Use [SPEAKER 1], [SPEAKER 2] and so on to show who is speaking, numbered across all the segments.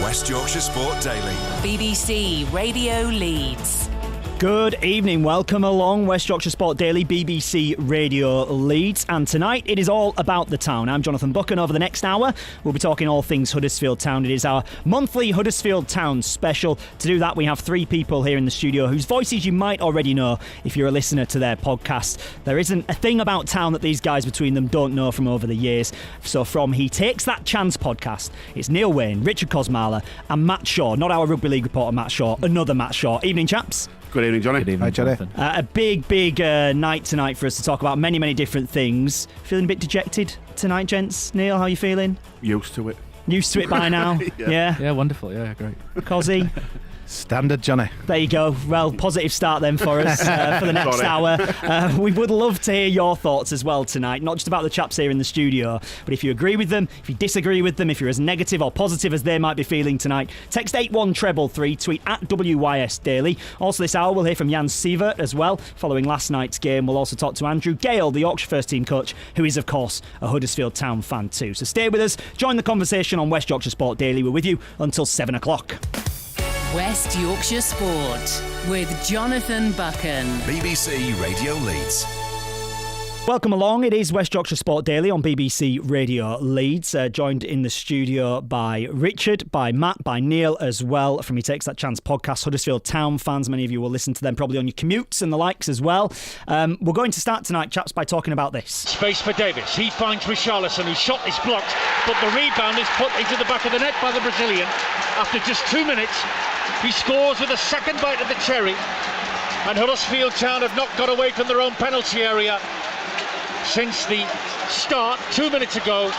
[SPEAKER 1] West Yorkshire Sport Daily.
[SPEAKER 2] BBC Radio Leeds.
[SPEAKER 3] Good evening, welcome along West Yorkshire Sport Daily, BBC Radio Leeds, and tonight it is all about the town. I'm Jonathan Buchan. Over the next hour we'll be talking all things Huddersfield Town. It is our monthly Huddersfield Town special. To do that we have three people here in the studio whose voices you might already know if you're a listener to their podcast. There isn't a thing about town that these guys between them don't know from over the years. So from He Takes That Chance podcast, it's Neil Wayne, Richard Kosmala and Matt Shaw. Not our rugby league reporter Matt Shaw, another Matt Shaw. Evening chaps.
[SPEAKER 4] Good evening, Johnny.
[SPEAKER 5] Good evening,
[SPEAKER 4] Hi,
[SPEAKER 5] Johnny.
[SPEAKER 3] A big night tonight for us to talk about many different things. Feeling a bit dejected tonight, gents? Neil, how are you feeling?
[SPEAKER 4] Used to it.
[SPEAKER 3] Used to it by now? Yeah.
[SPEAKER 5] Yeah, wonderful. Yeah, great.
[SPEAKER 3] Kosi?
[SPEAKER 4] Standard, Johnny.
[SPEAKER 3] There you go. Well, positive start then for us for the next hour. We would love to hear your thoughts as well tonight, not just about the chaps here in the studio, but if you agree with them, if you disagree with them, if you're as negative or positive as they might be feeling tonight, text 81333, tweet at WYS Daily. Also this hour we'll hear from Jan Sievert as well. Following last night's game, we'll also talk to Andrew Gale, the Yorkshire first team coach, who is of course a Huddersfield Town fan too. So stay with us, join the conversation on West Yorkshire Sport Daily. We're with you until 7 o'clock.
[SPEAKER 2] West Yorkshire Sport with Jonathan Buchan.
[SPEAKER 1] BBC Radio Leeds.
[SPEAKER 3] Welcome along. It is West Yorkshire Sport Daily on BBC Radio Leeds. Joined in the studio by Richard, by Matt, by Neil as well from He Takes That Chance podcast. Huddersfield Town fans, many of you will listen to them probably on your commutes and the likes as well. We're going to start tonight, chaps, by talking about this.
[SPEAKER 6] Space for Davis. He finds Richarlison, whose shot is blocked, but the rebound is put into the back of the net by the Brazilian. After just 2 minutes, he scores with a second bite of the cherry, and Huddersfield Town have not got away from their own penalty area since the start 2 minutes ago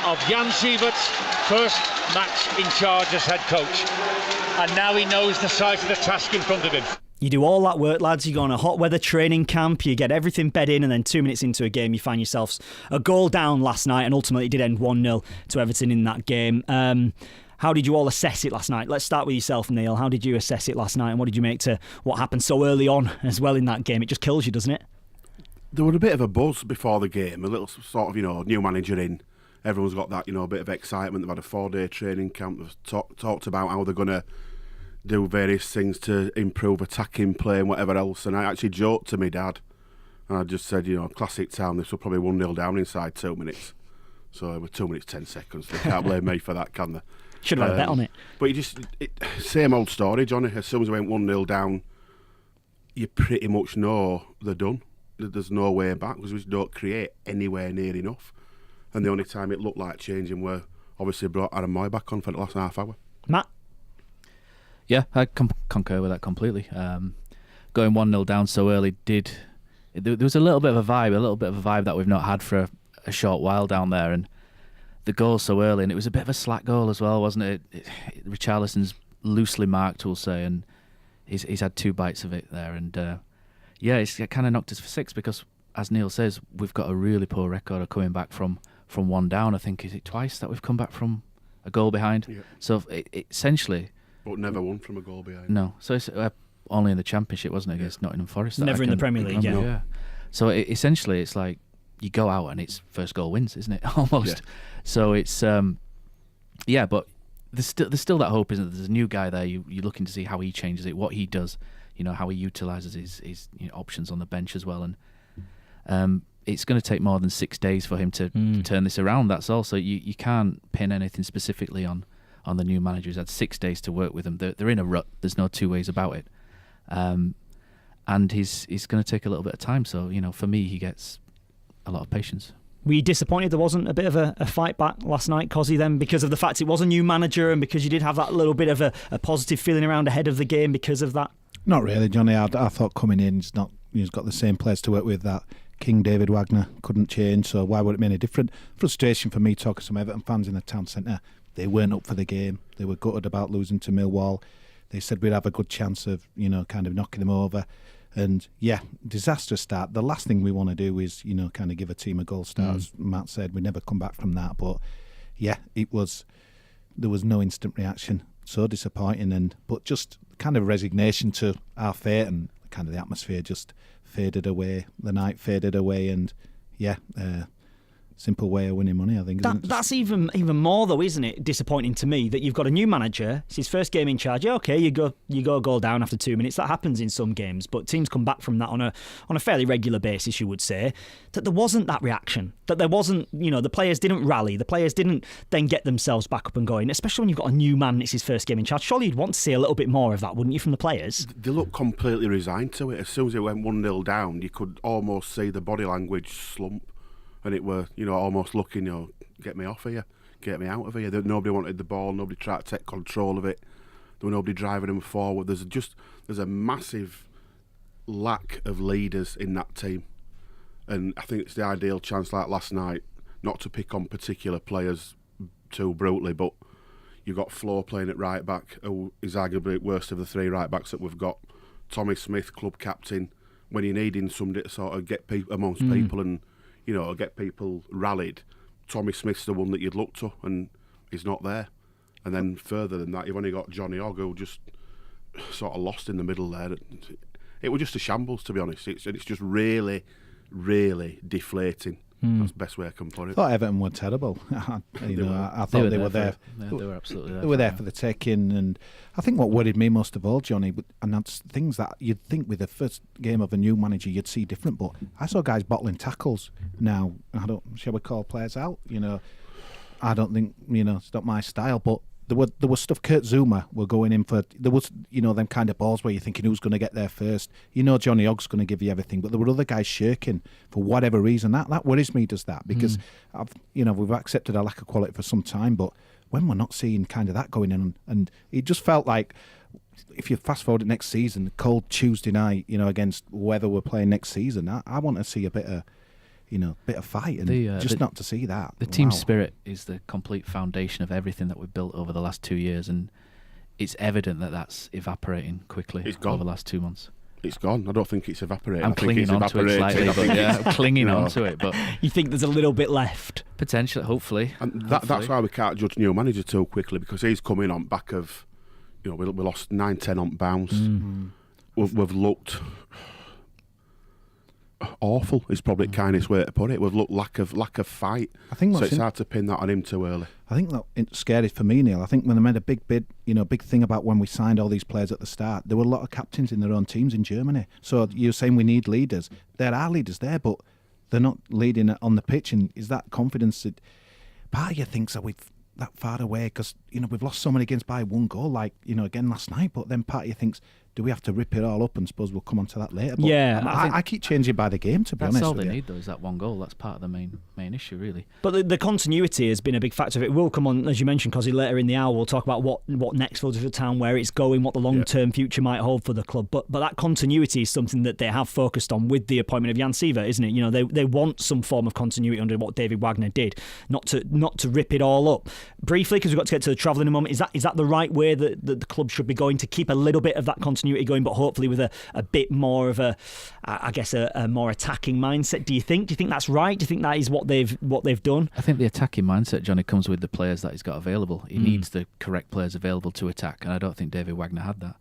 [SPEAKER 6] of Jan Sievert's first match in charge as head coach, and now he knows the size of the task in front of him.
[SPEAKER 3] You do all that work, lads. You go on a hot weather training camp, you get everything bed in, and then 2 minutes into a game you find yourselves a goal down last night, and ultimately it did end 1-0 to Everton in that game. How did you all assess it last night? Let's start with yourself, Neil. How did you assess it last night, and what did you make to what happened so early on as well in that game? It just kills you, doesn't it?
[SPEAKER 4] There was a bit of a buzz before the game, a little sort of, new manager in. Everyone's got that, a bit of excitement. They've had a 4-day training camp. They've talked about how they're going to do various things to improve attacking play and whatever else. And I actually joked to my dad, and I just said, classic Town, this will probably 1-0 down inside 2 minutes. So with 2 minutes, 10 seconds. They can't blame me for that, can they?
[SPEAKER 3] Should have had a bet on it.
[SPEAKER 4] But same old story, Johnny. As soon as we went 1-0 down, you pretty much know they're done. There's no way back because we just don't create anywhere near enough. And the only time it looked like changing were obviously brought Aaron Moy back on for the last half hour.
[SPEAKER 3] Matt?
[SPEAKER 5] Yeah, I concur with that completely. Going 1-0 down so early there was a little bit of a vibe that we've not had for a short while down there, and the goal so early, and it was a bit of a slack goal as well, wasn't it? Richarlison's loosely marked, we'll say, and he's had 2 bites of it there, and it kind of knocked us for 6 because, as Neil says, we've got a really poor record of coming back from 1 down. I think, is it twice that we've come back from a goal behind? Yeah. So essentially...
[SPEAKER 4] But never won from a goal behind.
[SPEAKER 5] No. So it's only in the Championship, wasn't it, against Nottingham Forest?
[SPEAKER 3] Never in the Premier League,
[SPEAKER 5] yeah. So essentially it's like you go out and it's first goal wins, isn't it? Almost. Yeah. So it's... but there's still that hope, isn't there? There's a new guy there. You're looking to see how he changes it, what he does, how he utilises his options on the bench as well. And it's going to take more than 6 days for him to turn this around. That's all. So you can't pin anything specifically on the new manager. He's had 6 days to work with them. They're in a rut. There's no two ways about it. And he's going to take a little bit of time. So, for me, he gets a lot of patience.
[SPEAKER 3] Were you disappointed there wasn't a bit of a fight back last night, Kosi, then, because of the fact it was a new manager and because you did have that little bit of a positive feeling around ahead of the game because of that?
[SPEAKER 7] Not really, Johnny. I thought coming in, he's got the same players to work with that King David Wagner couldn't change, so why would it be any different? Frustration for me talking to some Everton fans in the town centre. They weren't up for the game. They were gutted about losing to Millwall. They said we'd have a good chance of, kind of knocking them over. And disastrous start. The last thing we want to do is, kind of give a team a goal start. As Matt said, we never come back from that. But there was no instant reaction. So disappointing, but just kind of resignation to our fate, and kind of the atmosphere just faded away. The night faded away, and simple way of winning money, I think. Isn't it?
[SPEAKER 3] That's even more though, isn't it? Disappointing to me that you've got a new manager. It's his first game in charge. Yeah, okay, you go a goal down after 2 minutes. That happens in some games, but teams come back from that on a fairly regular basis. You would say that there wasn't that reaction. That there wasn't, the players didn't rally. The players didn't then get themselves back up and going. Especially when you've got a new man. It's his first game in charge. Surely you'd want to see a little bit more of that, wouldn't you, from the players?
[SPEAKER 4] They looked completely resigned to it. As soon as it went 1-0 down, you could almost see the body language slump. And it were, almost looking, get me off here, get me out of here. Nobody wanted the ball, nobody tried to take control of it. There were nobody driving them forward. There's a massive lack of leaders in that team. And I think it's the ideal chance, like last night, not to pick on particular players too brutally, but you've got Flo playing at right back, who is arguably the worst of the 3 right backs that we've got. Tommy Smith, club captain, when you're needing somebody to sort of get people amongst people and get people rallied. Tommy Smith's the one that you'd look to, and he's not there. And then further than that, you've only got Johnny Ogg, who just sort of lost in the middle there. It was just a shambles, to be honest. It's just really, really deflating. That's the best way I can put it.
[SPEAKER 7] I thought Everton were terrible. I thought they were there.
[SPEAKER 5] They were absolutely there.
[SPEAKER 7] They were there for the taking, and I think what worried me most of all, Johnny, and that's things that you'd think with the first game of a new manager you'd see different, but I saw guys bottling tackles. Now, shall we call players out? I don't think it's not my style, but there was stuff. Kurt Zuma were going in for. There was them kind of balls where you're thinking who's going to get there first. Johnny Ogg's going to give you everything, but there were other guys shirking for whatever reason. That worries me. Does that because we've accepted a lack of quality for some time, but when we're not seeing kind of that going in, and it just felt like if you fast forward to next season, cold Tuesday night, against whoever we're playing next season, I want to see a bit of fight, and not to see that.
[SPEAKER 5] The team spirit is the complete foundation of everything that we've built over the last 2 years, and it's evident that that's evaporating quickly over the last 2 months.
[SPEAKER 4] It's gone. I don't think it's evaporating.
[SPEAKER 5] I'm clinging onto it slightly, I'm clinging onto it. But
[SPEAKER 3] you think there's a little bit left?
[SPEAKER 5] Potentially, hopefully.
[SPEAKER 4] And that's why we can't judge new manager too quickly, because he's coming on back of, we lost 9-10 on bounce. We've looked awful. Is probably the kindest way to put it. We've looked lack of fight.
[SPEAKER 7] I think
[SPEAKER 4] so. It's hard to pin that on him too early.
[SPEAKER 7] I think that it's scary for me, Neil. I think when they made a big bid, big thing about when we signed all these players at the start, there were a lot of captains in their own teams in Germany. So you're saying we need leaders. There are leaders there, but they're not leading on the pitch. And is that confidence that part of you thinks that we've that far away because we've lost so many games by 1 goal, like again last night. But then part of you thinks, do we have to rip it all up? And suppose we'll come on to that later. But
[SPEAKER 3] yeah,
[SPEAKER 7] I keep changing by the game, to be honest.
[SPEAKER 5] That's all they need, though, is that 1 goal. That's part of the main issue, really.
[SPEAKER 3] But the continuity has been a big factor of it. We'll come on, as you mentioned, Kosi, later in the hour. We'll talk about what next for the town, where it's going, what the long-term future might hold for the club. But that continuity is something that they have focused on with the appointment of Jan Siver, isn't it? They want some form of continuity under what David Wagner did, not to rip it all up. Briefly, because we've got to get to the travel in a moment, is that the right way that the club should be going, to keep a little bit of that continuity going, but hopefully with a bit more of a more attacking mindset? Do you think that's right? Do you think that is what they've done?
[SPEAKER 5] I think the attacking mindset, Johnny, comes with the players that he's got available. He needs the correct players available to attack, and I don't think David Wagner had that.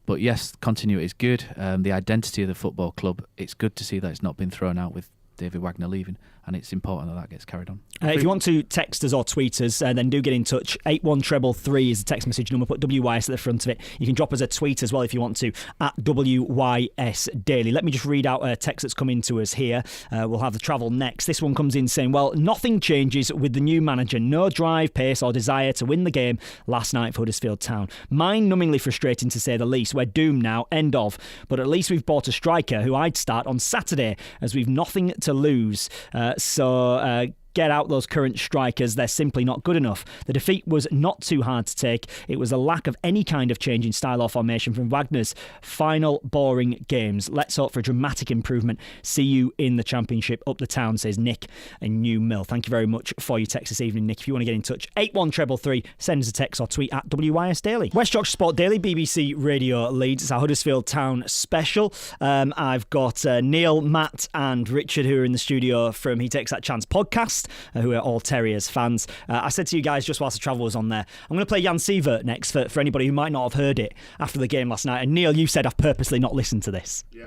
[SPEAKER 5] But yes, continuity is good. The identity of the football club, it's good to see that it's not been thrown out with David Wagner leaving, and it's important that gets carried on.
[SPEAKER 3] If you want to text us or tweet us, then do get in touch. 81333 is the text message number. Put WYS at the front of it. You can drop us a tweet as well if you want to, at WYS Daily. Let me just read out a text that's come in to us here. We'll have the travel next. This one comes in saying, well, nothing changes with the new manager. No drive, pace or desire to win the game last night for Huddersfield Town. Mind-numbingly frustrating to say the least. We're doomed now, end of. But at least we've bought a striker who I'd start on Saturday, as we've nothing to lose. So get out those current strikers. They're simply not good enough. The defeat was not too hard to take. It was a lack of any kind of change in style or formation from Wagner's final boring games. Let's hope for a dramatic improvement. See you in the Championship. Up the town, says Nick in New Mill. Thank you very much for your text this evening, Nick. If you want to get in touch, 81333, send us a text or tweet at WYS Daily. West Yorkshire Sport Daily, BBC Radio Leeds. It's our Huddersfield Town special. I've got Neil, Matt and Richard who are in the studio from He Takes That Chance podcast, who are all Terriers fans. I said to you guys just whilst the travel was on there, I'm going to play Jan Siver next for anybody who might not have heard it after the game last night. And Neil, you said I've purposely not listened to this.
[SPEAKER 4] Yeah.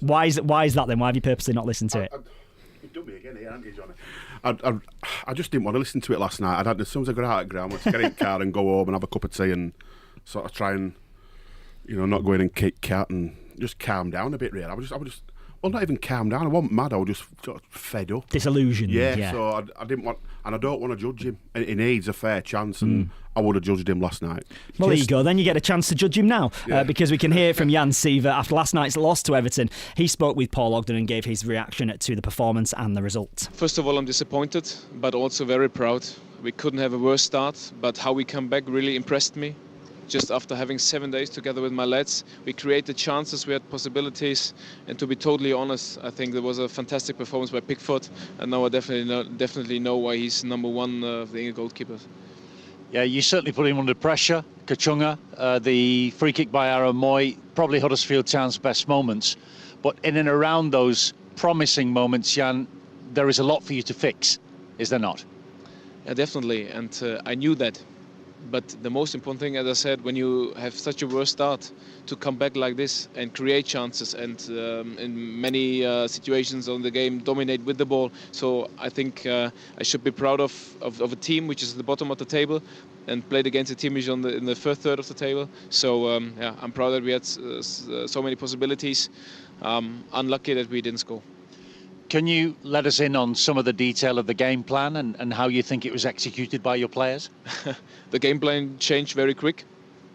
[SPEAKER 3] Why is that then? Why have you purposely not listened to it?
[SPEAKER 4] You've done me again here, haven't you, Johnny? I just didn't want to listen to it last night. As soon as I got out of the ground, I went to get in the car and go home and have a cup of tea and sort of try and, not go in and kick cat and just calm down a bit, really. I was just well, not even calm down. I wasn't mad. I was just sort of fed up.
[SPEAKER 3] Disillusioned. Yeah.
[SPEAKER 4] So I didn't want, and I don't want to judge him. He needs a fair chance, and I would have judged him last night.
[SPEAKER 3] Well, there you go. Then you get a chance to judge him now, because we can hear from Jan Siver after last night's loss to Everton. He spoke with Paul Ogden and gave his reaction to the performance and the result.
[SPEAKER 8] First of all, I'm disappointed, but also very proud. We couldn't have a worse start, but how we come back really impressed me. Just after having 7 days together with my lads, we created chances, we had possibilities, and to be totally honest, I think there was a fantastic performance by Pickford, and now I definitely know why he's number one of the England goalkeepers.
[SPEAKER 9] Yeah, you certainly put him under pressure. Kachunga, the free kick by Aaron Moy, probably Huddersfield Town's best moments. But in and around those promising moments, Jan, there is a lot for you to fix, is there not?
[SPEAKER 8] Yeah, definitely, and I knew that. But the most important thing, as I said, when you have such a worse start, to come back like this and create chances and in many situations on the game dominate with the ball. So I think I should be proud of a team which is at the bottom of the table and played against a team which is in the first third of the table. So I'm proud that we had so many possibilities. Unlucky that we didn't score.
[SPEAKER 9] Can you let us in on some of the detail of the game plan and how you think it was executed by your players?
[SPEAKER 8] The game plan changed very quick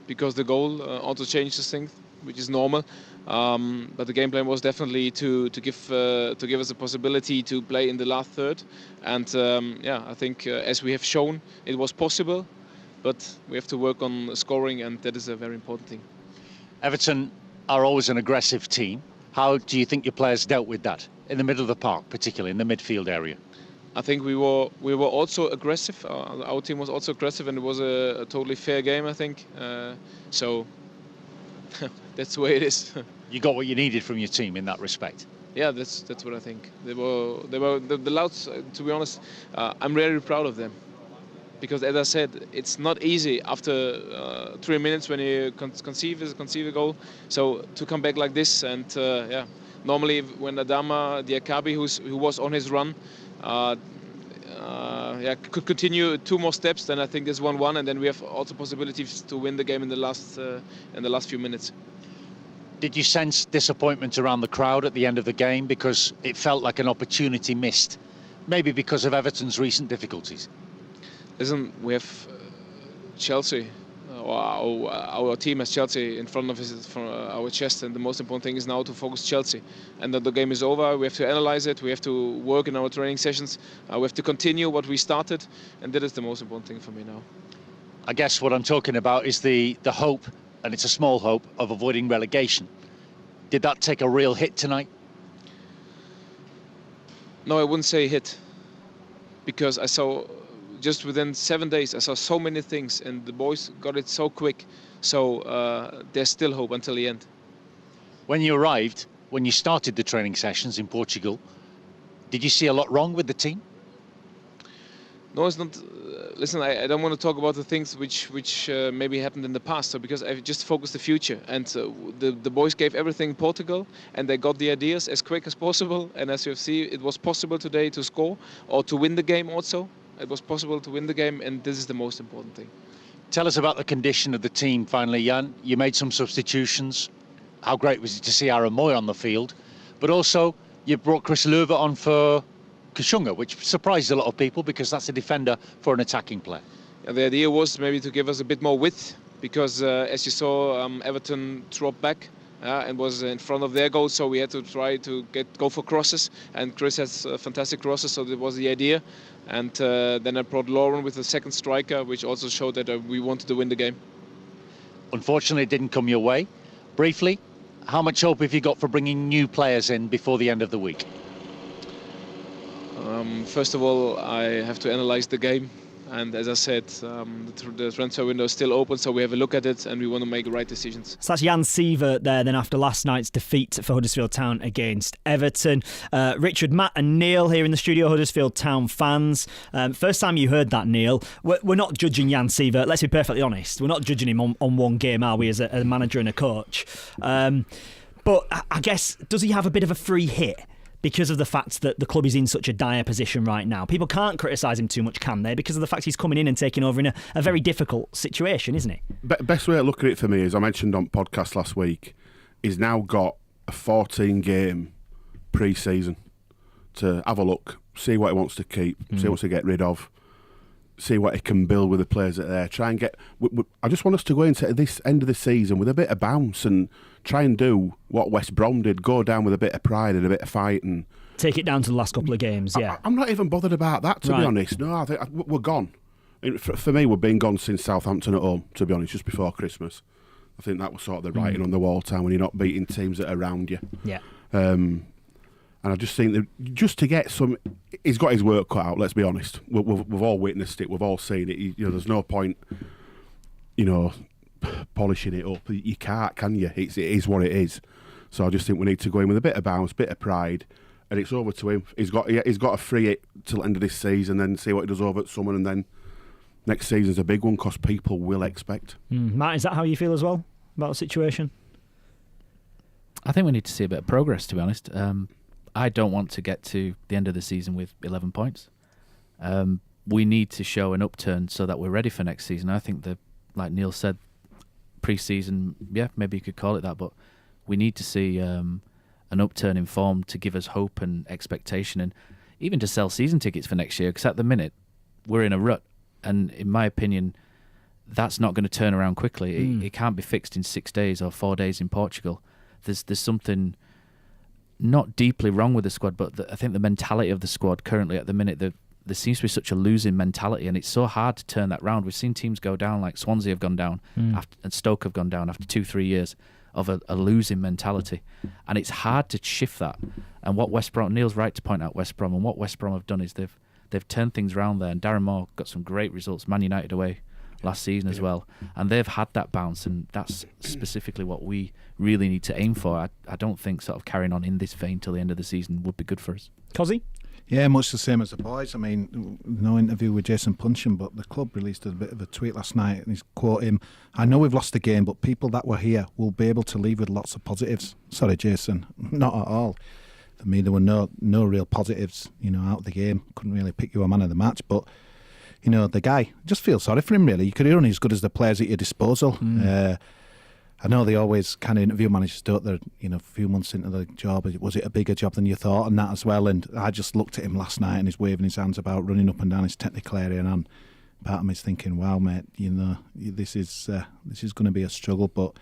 [SPEAKER 8] because the goal also changed things, which is normal. But the game plan was definitely to give us a possibility to play in the last third. And I think as we have shown, it was possible. But we have to work on scoring, and that is a very important thing.
[SPEAKER 9] Everton are always an aggressive team. How do you think your players dealt with that? In the middle of the park, particularly in the midfield area?
[SPEAKER 8] I think we were also aggressive. Our team was also aggressive, and it was a totally fair game, I think. So that's the way it is.
[SPEAKER 9] You got what you needed from your team in that respect.
[SPEAKER 8] Yeah, that's what I think. They were the Louds. To be honest, I'm really proud of them, because as I said, it's not easy after 3 minutes when you conceive a goal. So to come back like this and normally when Adama Diakabi, who was on his run, could continue 2 more steps, then I think there's 1-1, and then we have also possibilities to win the game in the last few minutes.
[SPEAKER 9] Did you sense disappointment around the crowd at the end of the game because it felt like an opportunity missed, maybe because of Everton's recent difficulties?
[SPEAKER 8] Listen, we have Chelsea. Our team has Chelsea in front of our chest, and the most important thing is now to focus Chelsea. And that the game is over, we have to analyze it, we have to work in our training sessions, we have to continue what we started, and that is the most important thing for me now.
[SPEAKER 9] I guess what I'm talking about is the hope, and it's a small hope, of avoiding relegation. Did that take a real hit tonight?
[SPEAKER 8] No, I wouldn't say hit, because I saw just within 7 days, I saw so many things, and the boys got it so quick. So there's still hope until the end.
[SPEAKER 9] When you arrived, when you started the training sessions in Portugal, did you see a lot wrong with the team?
[SPEAKER 8] No, it's not. Listen, I don't want to talk about the things which maybe happened in the past. So because I just focused the future, and the boys gave everything in Portugal, and they got the ideas as quick as possible. And as you have seen, it was possible today to score or to win the game also. It was possible to win the game, and this is the most important thing.
[SPEAKER 9] Tell us about the condition of the team finally, Jan. You made some substitutions. How great was it to see Aaron Moy on the field? But also, you brought Chris Löwe on for Kachunga, which surprised a lot of people because that's a defender for an attacking player.
[SPEAKER 8] Yeah, the idea was maybe to give us a bit more width, because as you saw, Everton dropped back and was in front of their goal, so we had to try to go for crosses, and Chris has fantastic crosses, so that was the idea. And then I brought Lauren with the second striker, which also showed that we wanted to win the game.
[SPEAKER 9] Unfortunately, it didn't come your way. Briefly, how much hope have you got for bringing new players in before the end of the week?
[SPEAKER 8] First of all, I have to analyze the game. And as I said, the transfer window is still open, so we have a look at it and we want to make right decisions.
[SPEAKER 3] So that's Jan Siver there then after last night's defeat for Huddersfield Town against Everton. Richard, Matt and Neil here in the studio, Huddersfield Town fans. First time you heard that, Neil. We're not judging Jan Siver, let's be perfectly honest. We're not judging him on one game, are we, as a manager and a coach? But I guess, does he have a bit of a free hit? because of the fact that the club is in such a dire position right now. People can't criticise him too much, can they? Because of the fact he's coming in and taking over in a very difficult situation, isn't he?
[SPEAKER 4] Best way to look at it for me, as I mentioned on podcast last week, he's now got a 14-game pre-season to have a look, see what he wants to keep, see what he wants to get rid of, see what he can build with the players that are there. Try and get. I just want us to go into this end of the season with a bit of bounce and try and do what West Brom did: go down with a bit of pride and a bit of fight and
[SPEAKER 3] take it down to the last couple of games. Yeah,
[SPEAKER 4] I'm not even bothered about that, to be honest. No, I think we're gone. For me, we've been gone since Southampton at home. To be honest, just before Christmas, I think that was sort of the writing on the wall time when you're not beating teams that are around you.
[SPEAKER 3] Yeah.
[SPEAKER 4] And I just think that just to get some, he's got his work cut out. Let's be honest. We've all witnessed it. We've all seen it. There's no point, polishing it up. You can't, can you? It is what it is. So I just think we need to go in with a bit of bounce, bit of pride, and it's over to him. He's got to free it till the end of this season, then see what he does over at summer, and then next season's a big one because people will expect.
[SPEAKER 3] Matt, is that how you feel as well about the situation?
[SPEAKER 5] I think we need to see a bit of progress, to be honest. I don't want to get to the end of the season with 11 points. We need to show an upturn so that we're ready for next season. I think like Neil said, pre-season, yeah, maybe you could call it that, but we need to see an upturn in form to give us hope and expectation, and even to sell season tickets for next year, because at the minute we're in a rut, and in my opinion that's not going to turn around quickly. It can't be fixed in 6 days or 4 days in Portugal. There's something not deeply wrong with the squad, but I think the mentality of the squad currently at the minute, there seems to be such a losing mentality, and it's so hard to turn that round. We've seen teams go down, like Swansea have gone down, and Stoke have gone down after 2-3 years of a losing mentality, and it's hard to shift that. And what West Brom, Neil's right to point out West Brom, and what West Brom have done is they've turned things around there, and Darren Moore got some great results, Man United away last season as well, and they've had that bounce, and that's specifically what we really need to aim for. I don't think sort of carrying on in this vein till the end of the season would be good for us.
[SPEAKER 3] Kosi?
[SPEAKER 7] Yeah, much the same as the boys. I mean, no interview with Jason Puncheon, but the club released a bit of a tweet last night, and he's quoting, "I know we've lost the game, but people that were here will be able to leave with lots of positives." Sorry, Jason, not at all. For me, there were no real positives, out of the game. Couldn't really pick you a man of the match, but the guy, just feel sorry for him, really. You could hear only as good as the players at your disposal. I know they always kind of interview managers, don't they? A few months into the job, was it a bigger job than you thought, and that as well. And I just looked at him last night, and he's waving his hands about, running up and down his technical area, and part of me is thinking, wow, mate, this is going to be a struggle. But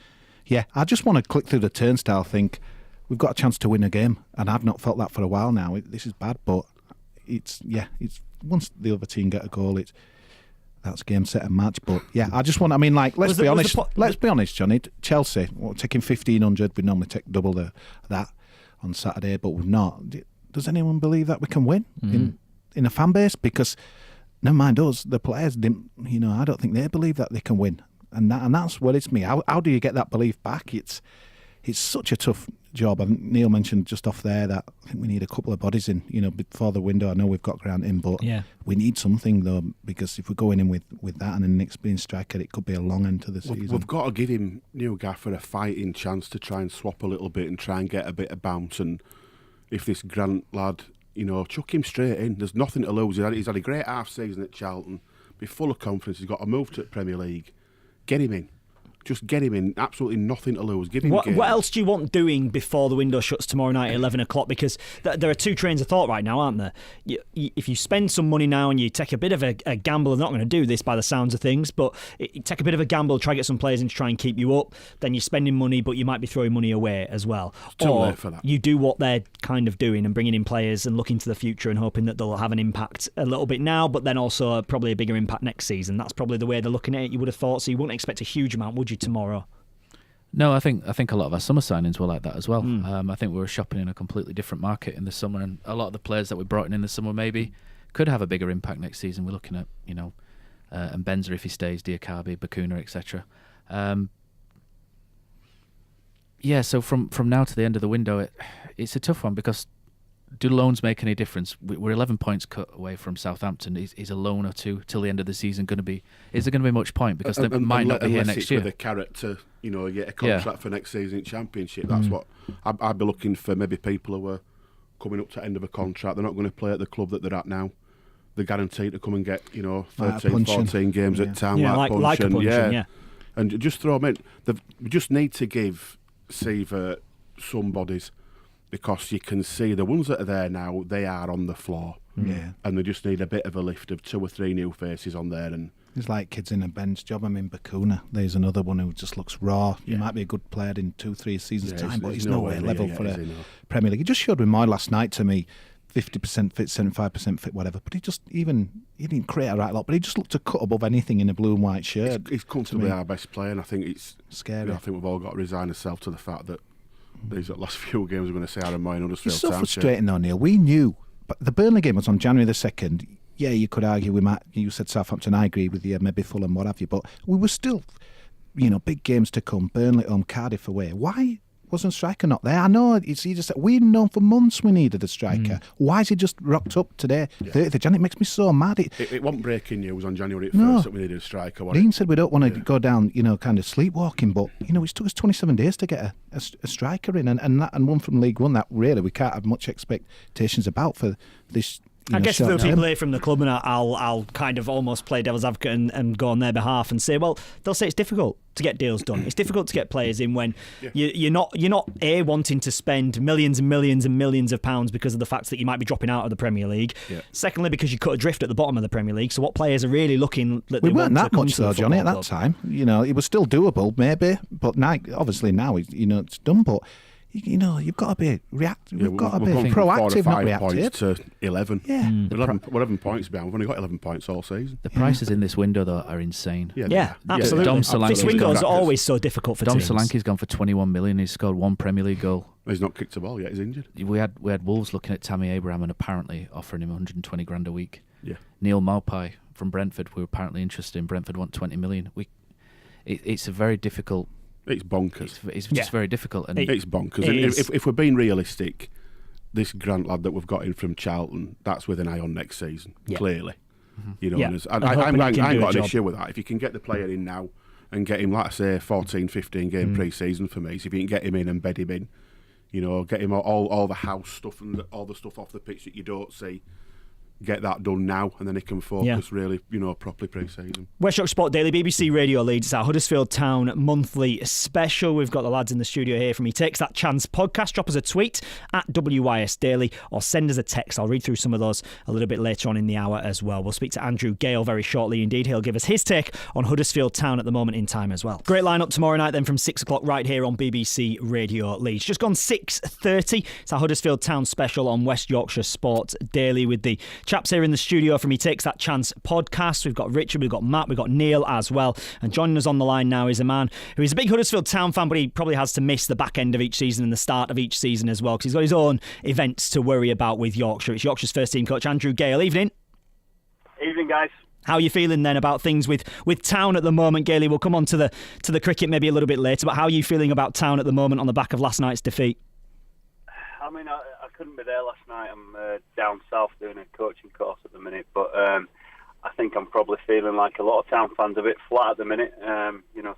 [SPEAKER 7] yeah, I just want to click through the turnstile, think we've got a chance to win a game, and I've not felt that for a while now. This is bad, but it's once the other team get a goal, that's game, set and match. But yeah, I just want, let's be honest, Johnny. Chelsea, taking 1,500, we normally take double that on Saturday, but we've not. Does anyone believe that we can win in a fan base? Because never mind us, the players didn't. I don't think they believe that they can win, and that's what it's me. How do you get that belief back? It's such a tough job. And Neil mentioned just off there that I think we need a couple of bodies in, before the window. I know we've got Grant in, but we need something though, because if we're going in with that and an inexperienced striker, it could be a long end to the season.
[SPEAKER 4] We've got to give him, Neil Gaffer, a fighting chance to try and swap a little bit and try and get a bit of bounce. And if this Grant lad, chuck him straight in. There's nothing to lose. He's had a great half season at Charlton. Be full of confidence. He's got a move to the Premier League. Get him in. Just get him in. Absolutely nothing to lose. Give him
[SPEAKER 3] what else do you want doing before the window shuts tomorrow night at 11 o'clock? Because there are two trains of thought right now, aren't there? If you spend some money now and you take a bit of a gamble, I'm not going to do this by the sounds of things, but you take a bit of a gamble, try to get some players in to try and keep you up, then you're spending money, but you might be throwing money away as well.
[SPEAKER 4] It's too late for that.
[SPEAKER 3] You do what they're kind of doing and bringing in players and looking to the future and hoping that they'll have an impact a little bit now, but then also probably a bigger impact next season. That's probably the way they're looking at it, you would have thought. So you wouldn't expect a huge amount, would you, tomorrow?
[SPEAKER 5] No, I think a lot of our summer signings were like that as well. I think we were shopping in a completely different market in the summer, and a lot of the players that we brought in the summer maybe could have a bigger impact next season. We're looking at, and Benza if he stays, Diakabi, Bacuna, etc. So from now to the end of the window, it's a tough one, because do loans make any difference? We're 11 points cut away from Southampton. Is a loan or two till the end of the season going to be? Is there going to be much point? Because they might not be here next year.
[SPEAKER 4] With a carrot to get a contract for next season in Championship. That's what I'd be looking for. Maybe people who are coming up to end of a contract. They're not going to play at the club that they're at now. They're guaranteed to come and get 13, 14 games at town like
[SPEAKER 3] a Buchan, yeah.
[SPEAKER 4] And just throw them in. We just need to give Seaver some bodies, because you can see the ones that are there now, they are on the floor.
[SPEAKER 7] Yeah.
[SPEAKER 4] And they just need a bit of a lift of 2 or 3 new faces on there. And
[SPEAKER 7] it's like kids in a bench job. I mean, Buchan, there's another one who just looks raw. He might be a good player in 2-3 seasons' time, but he's nowhere level for a Premier League. He just showed with Moy last night to me, 50% fit, 75% fit, whatever. But he didn't create a right lot, but he just looked a cut above anything in a blue and white shirt.
[SPEAKER 4] He's comfortably our best player, and I think it's
[SPEAKER 7] scary.
[SPEAKER 4] I think we've all got to resign ourselves to the fact that these last few games are going to see Aaron Moy and Huddersfield
[SPEAKER 7] It's so
[SPEAKER 4] Town.
[SPEAKER 7] frustrating though, Neil. We knew, but the Burnley game was on January the 2nd. Yeah, you could argue you said Southampton, I agree with you, maybe Fulham, what have you, but we were still, big games to come, Burnley home, Cardiff away. Why wasn't a striker not there? I know, we've known for months we needed a striker. Why is he just rocked up today? 30th of January, it makes me so mad.
[SPEAKER 4] It wasn't breaking news on January 1st that we needed a striker.
[SPEAKER 7] Dean said we don't want to go down, kind of sleepwalking, but, it took us 27 days to get a striker in, and one from League One that really we can't have much expectations about for this.
[SPEAKER 3] I guess if there were people here from the club, and I'll kind of almost play devil's advocate and go on their behalf and say, well, they'll say it's difficult to get deals done. It's difficult to get players in when you're not wanting to spend millions and millions and millions of pounds because of the fact that you might be dropping out of the Premier League. Yeah. Secondly, because you cut adrift at the bottom of the Premier League. So what players are really looking that
[SPEAKER 7] we
[SPEAKER 3] they
[SPEAKER 7] weren't
[SPEAKER 3] want
[SPEAKER 7] that
[SPEAKER 3] to come
[SPEAKER 7] much
[SPEAKER 3] to
[SPEAKER 7] though,
[SPEAKER 3] the
[SPEAKER 7] Johnny, at
[SPEAKER 3] football
[SPEAKER 7] that
[SPEAKER 3] club.
[SPEAKER 7] time. It was still doable, maybe, but now, obviously now, it's done. But you've got to be reactive. We've got to be proactive, not reactive.
[SPEAKER 4] 4 or 5 points to 11.
[SPEAKER 7] Yeah.
[SPEAKER 4] 11 points behind. We've only got 11 points all season.
[SPEAKER 5] The prices in this window, though, are insane.
[SPEAKER 3] Yeah, absolutely.
[SPEAKER 5] Dom Solanke's
[SPEAKER 3] This window's always so difficult for
[SPEAKER 5] Dom
[SPEAKER 3] teams.
[SPEAKER 5] Solanke's gone for 21 million. He's scored 1 Premier League goal.
[SPEAKER 4] He's not kicked a ball yet. He's injured.
[SPEAKER 5] We had Wolves looking at Tammy Abraham and apparently offering him 120 grand a week.
[SPEAKER 4] Yeah.
[SPEAKER 5] Neil Maupay from Brentford, we were apparently interested in. Brentford want 20 million. It's a very difficult.
[SPEAKER 4] It's bonkers.
[SPEAKER 5] It's just very difficult. And
[SPEAKER 4] it's bonkers. And if we're being realistic, this Grant lad that we've got in from Charlton, that's with an eye on next season, clearly. And I ain't got an issue with that. If you can get the player in now and get him, like I say, 14, 15 game pre-season for me, so if you can get him in and bed him in, get him all the house stuff and all the stuff off the pitch that you don't see, get that done now, and then he can focus really, properly pre-season.
[SPEAKER 3] West Yorkshire Sport Daily, BBC Radio Leeds. It's our Huddersfield Town monthly special. We've got the lads in the studio here from He Takes That Chance podcast. Drop us a tweet at WYS Daily or send us a text. I'll read through some of those a little bit later on in the hour as well. We'll speak to Andrew Gale very shortly indeed. He'll give us his take on Huddersfield Town at the moment in time as well. Great lineup tomorrow night then from 6 o'clock right here on BBC Radio Leeds. Just gone 6:30. It's our Huddersfield Town special on West Yorkshire Sport Daily with the chaps here in the studio from He Takes That Chance podcast. We've got Richard, we've got Matt, we've got Neil as well. And joining us on the line now is a man who is a big Huddersfield Town fan, but he probably has to miss the back end of each season and the start of each season as well, because he's got his own events to worry about with Yorkshire. It's Yorkshire's first team coach, Andrew Gale. Evening.
[SPEAKER 10] Evening, guys.
[SPEAKER 3] How are you feeling then about things with Town at the moment, Gailey? We'll come on to the cricket maybe a little bit later, but how are you feeling about Town at the moment on the back of last night's defeat?
[SPEAKER 10] I mean, I couldn't be there last night. I'm down south doing a coaching course at the minute, but I think I'm probably feeling like a lot of Town fans a bit flat at the minute.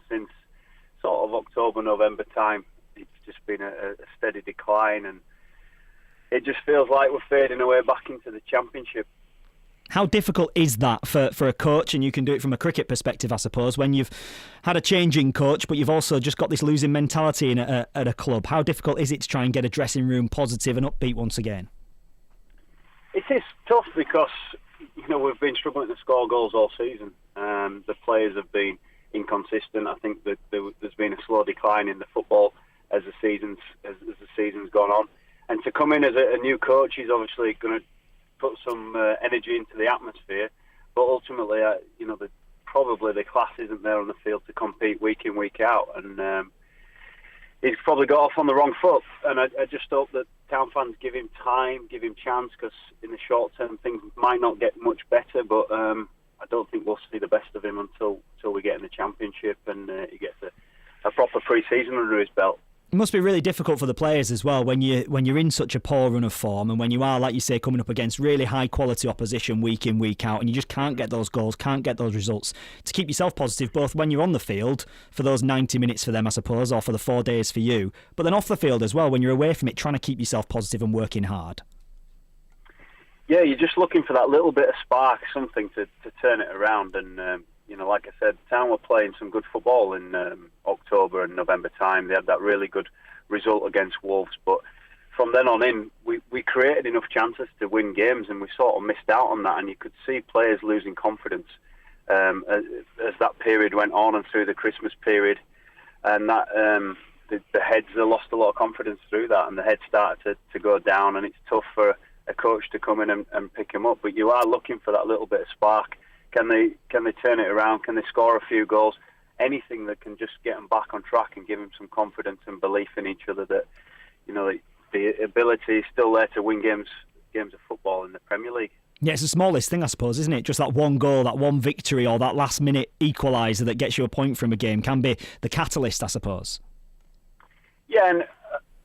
[SPEAKER 10] Since sort of October, November time, it's just been a steady decline, and it just feels like we're fading away back into the Championship.
[SPEAKER 3] How difficult is that for a coach? And you can do it from a cricket perspective, I suppose, when you've had a changing coach, but you've also just got this losing mentality at a club. How difficult is it to try and get a dressing room positive and upbeat once again?
[SPEAKER 10] It is tough because, we've been struggling to score goals all season. The players have been inconsistent. I think that there's been a slow decline in the football as the season's gone on. And to come in as a new coach, he's obviously going to put some energy into the atmosphere, but ultimately, probably the class isn't there on the field to compete week in, week out, and he's probably got off on the wrong foot. And I just hope that Town fans give him time, give him chance, because in the short term things might not get much better, but I don't think we'll see the best of him until we get in the Championship and he gets a proper pre-season under his belt.
[SPEAKER 3] It must be really difficult for the players as well when you're in such a poor run of form, and when you are, like you say, coming up against really high quality opposition week in, week out, and you just can't get those goals, can't get those results, to keep yourself positive both when you're on the field for those 90 minutes for them, I suppose, or for the 4 days for you, but then off the field as well when you're away from it, trying to keep yourself positive and working hard.
[SPEAKER 10] Yeah, you're just looking for that little bit of spark, something to turn it around. And, like I said, Town were playing some good football in October and November time. They had that really good result against Wolves. But from then on in, we created enough chances to win games, and we sort of missed out on that. And you could see players losing confidence as that period went on and through the Christmas period. And that the heads lost a lot of confidence through that, and the heads started to go down, and it's tough for a coach to come in and pick them up. But you are looking for that little bit of spark. Can they turn it around? Can they score a few goals? Anything that can just get them back on track and give them some confidence and belief in each other that, the ability is still there to win games of football in the Premier League.
[SPEAKER 3] Yeah, it's the smallest thing, I suppose, isn't it? Just that one goal, that one victory, or that last-minute equaliser that gets you a point from a game can be the catalyst, I suppose.
[SPEAKER 10] Yeah, and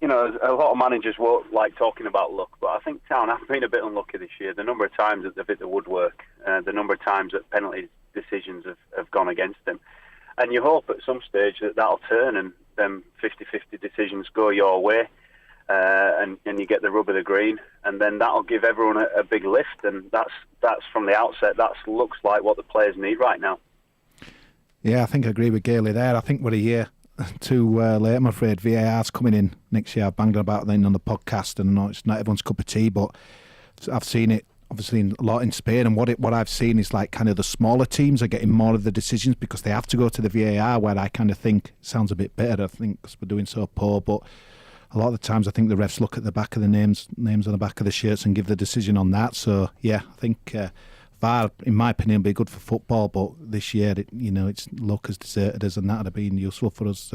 [SPEAKER 10] a lot of managers won't like talking about luck, but I think Town have been a bit unlucky this year. The number of times that they've hit the woodwork, the number of times that penalty decisions have gone against them. And you hope at some stage that'll turn and them 50-50 decisions go your way, and you get the rub of the green, and then that'll give everyone a big lift. And that's from the outset, that looks like what the players need right now.
[SPEAKER 7] Yeah, I think I agree with Gailey there. I think we're a year too late, I'm afraid. VAR's coming in next year. I've banged about then on the podcast, and I know it's not everyone's cup of tea, but I've seen it obviously a lot in Spain, and what I've seen is like kind of the smaller teams are getting more of the decisions because they have to go to the VAR, where I kind of think sounds a bit better, I think, because we're doing so poor. But a lot of the times I think the refs look at the back of the names on the back of the shirts and give the decision on that. So yeah, I think VAR, in my opinion, will be good for football, but this year, it's luck has deserted us, and that would have been useful for us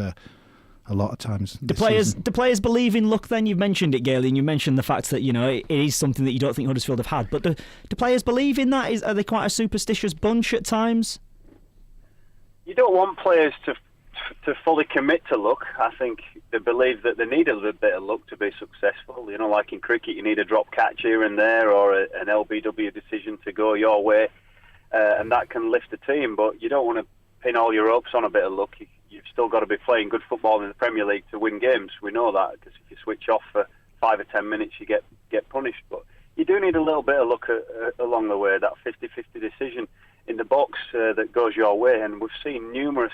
[SPEAKER 7] a lot of times.
[SPEAKER 3] Do players believe in luck then? You've mentioned it, Gailey, and you mentioned the fact that, it is something that you don't think Huddersfield have had, but do players believe in that? Are they quite a superstitious bunch at times?
[SPEAKER 10] You don't want players to fully commit to luck. I think they believe that they need a little bit of luck to be successful. Like in cricket, you need a drop catch here and there, or an LBW decision to go your way, and that can lift a team. But you don't want to pin all your hopes on a bit of luck. You've still got to be playing good football in the Premier League to win games. We know that, because if you switch off for 5 or 10 minutes, you get punished. But you do need a little bit of luck along the way, that 50-50 decision in the box that goes your way. And we've seen numerous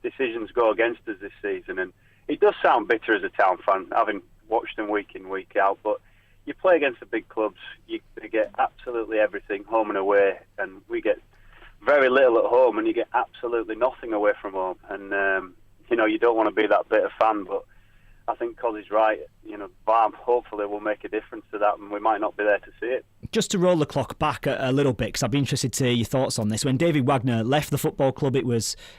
[SPEAKER 10] decisions go against us this season, and it does sound bitter as a Town fan, having watched them week in, week out, but you play against the big clubs, you get absolutely everything home and away, and we get very little at home, and you get absolutely nothing away from home. And you don't want to be that bitter fan, but I think Kosi's right. VAR hopefully will make a difference to that, and we might not be there to see it.
[SPEAKER 3] Just to roll the clock back a little bit, because I'd be interested to hear your thoughts on this. When David Wagner left the football club,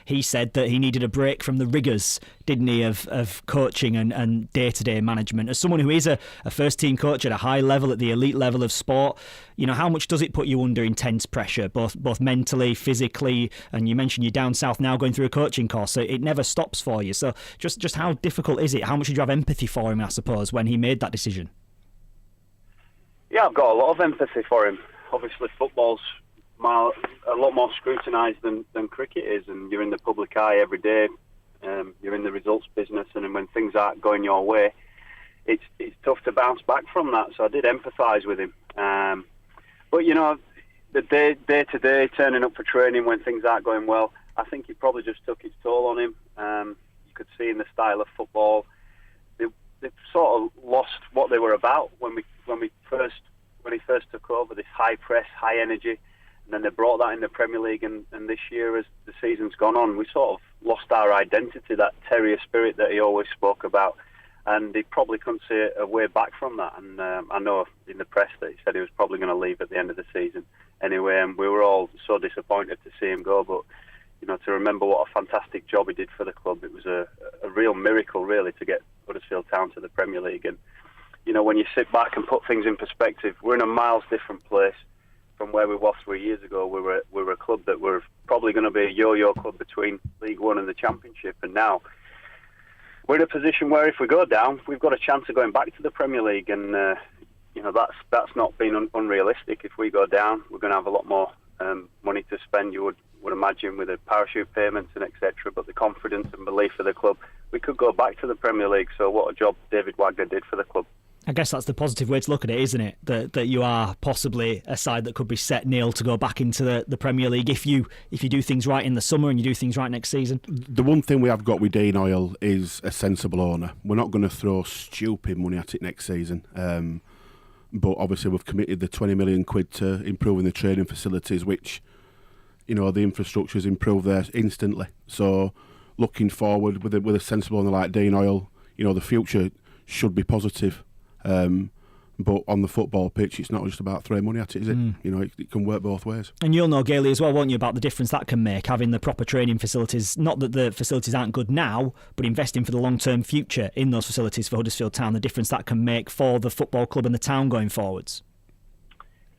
[SPEAKER 3] he said that he needed a break from the rigours, didn't he, of coaching and day-to-day management. As someone who is a first-team coach at a high level, at the elite level of sport, how much does it put you under intense pressure, both mentally, physically? And you mentioned you're down south now going through a coaching course, so it never stops for you. So just how difficult is it? How much did you have empathy for him, I suppose, when he made that decision?
[SPEAKER 10] Yeah, I've got a lot of empathy for him. Obviously, football's a lot more scrutinised than cricket is, and you're in the public eye every day. You're in the results business, and when things aren't going your way, it's tough to bounce back from that. So I did empathise with him. But the day-to-day, turning up for training when things aren't going well, I think it probably just took its toll on him. You could see in the style of football, they've sort of lost what they were about when he first took over, this high press, high energy, and then they brought that in the Premier League, and this year as the season's gone on, we sort of lost our identity, that terrier spirit that he always spoke about, and he probably couldn't see a way back from that. And I know in the press that he said he was probably going to leave at the end of the season anyway, and we were all so disappointed to see him go. But to remember what a fantastic job he did for the club, it was a real miracle, really, to get Huddersfield Town to the Premier League. And when you sit back and put things in perspective, we're in a miles different place from where we were 3 years ago. We were a club that were probably going to be a yo-yo club between League One and the Championship, and now we're in a position where if we go down, we've got a chance of going back to the Premier League, and that's not been unrealistic. If we go down, we're going to have a lot more money to spend, you would imagine, with the parachute payments and etc. But the confidence and belief of the club, we could go back to the Premier League. So what a job David Wagner did for the club.
[SPEAKER 3] I guess that's the positive way to look at it, isn't it? That you are possibly a side that could be set, Neil, to go back into the Premier League if you do things right in the summer and you do things right next season.
[SPEAKER 4] The one thing we have got with Dean Oil is a sensible owner. We're not going to throw stupid money at it next season. But obviously we've committed the 20 million quid to improving the training facilities, which, you know, the infrastructure has improved there instantly. So looking forward with a sensible owner like Dean Oil, you know, the future should be positive. But on the football pitch, it's not just about throwing money at it, is it? You know, it can work both ways.
[SPEAKER 3] And you'll know, Gailey, as well, won't you, about the difference that can make, having the proper training facilities. Not that the facilities aren't good now, but investing for the long-term future in those facilities for Huddersfield Town, the difference that can make for the football club and the town going forwards.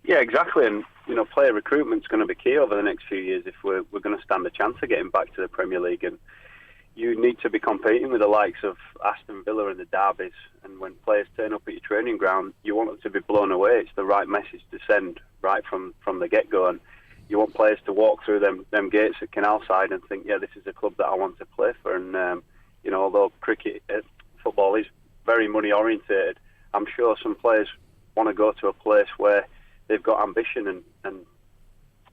[SPEAKER 10] Yeah, exactly. And, you know, player recruitment's going to be key over the next few years if we're going to stand a chance of getting back to the Premier League. And you need to be competing with the likes of Aston Villa and the Derbies. And when players turn up at your training ground, you want them to be blown away. It's the right message to send right from the get-go. And you want players to walk through them gates at Canalside and think, yeah, this is a club that I want to play for. And, you know, although football is very money-orientated, I'm sure some players want to go to a place where they've got ambition and